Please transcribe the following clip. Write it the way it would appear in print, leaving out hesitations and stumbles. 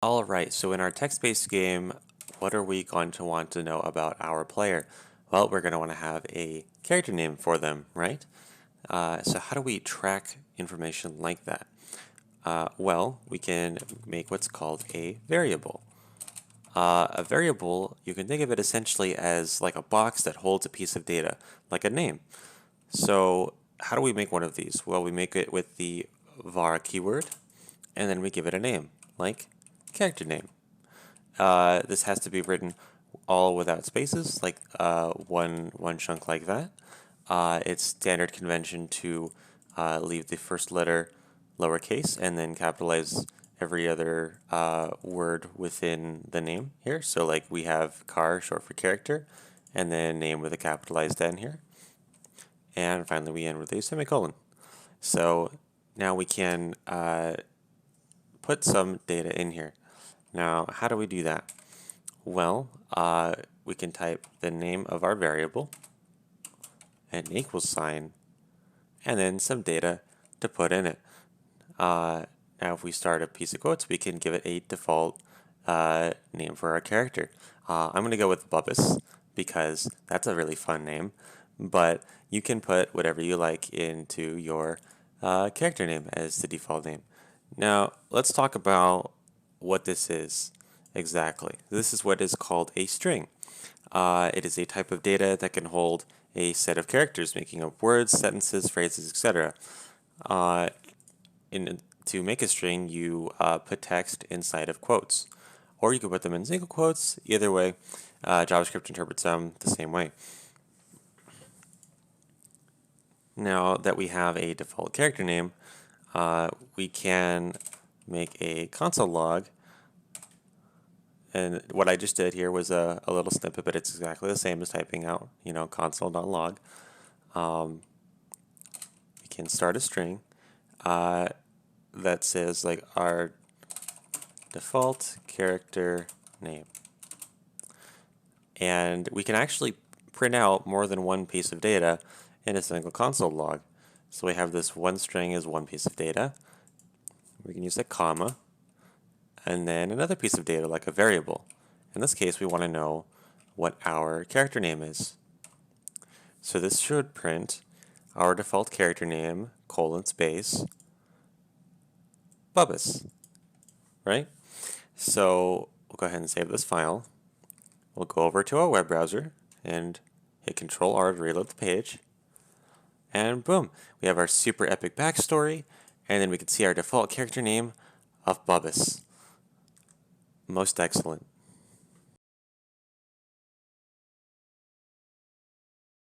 Alright, so in our text-based game, what are we going to want to know about our player? Well, we're going to want to have a character name for them, right? So how do we track information like that? Well, we can make what's called a variable. A variable, you can think of it essentially as like a box that holds a piece of data, like a name. So how do we make one of these? Well, we make it with the var keyword, and then we give it a name, like character name. This has to be written all without spaces, like one chunk like that. It's standard convention to leave the first letter lowercase and then capitalize every other word within the name here. So like we have car, short for character, and then name with a capitalized N here. And finally we end with a semicolon. So now we can put some data in here. Now, how do we do that? Well, we can type the name of our variable, an equals sign, and then some data to put in it. Now, if we start a piece of quotes, we can give it a default name for our character. I'm going to go with Bubbus because that's a really fun name, but you can put whatever you like into your character name as the default name. Now, let's talk about what this is exactly. This is what is called a string. It is a type of data that can hold a set of characters, making up words, sentences, phrases, etc. To make a string, you put text inside of quotes, or you can put them in single quotes. Either way, JavaScript interprets them the same way. Now that we have a default character name, we can make a console log. And what I just did here was a little snippet, but it's exactly the same as typing out, console.log. We can start a string that says like our default character name. And we can actually print out more than one piece of data in a single console log. So we have this one string as one piece of data. We can use a comma, and then another piece of data like a variable. In this case, we want to know what our character name is. So this should print our default character name, :space, Bubbus, right? So we'll go ahead and save this file. We'll go over to our web browser and hit Control-R to reload the page. And boom, we have our super epic backstory, and then we can see our default character name of Bubbus. Most excellent.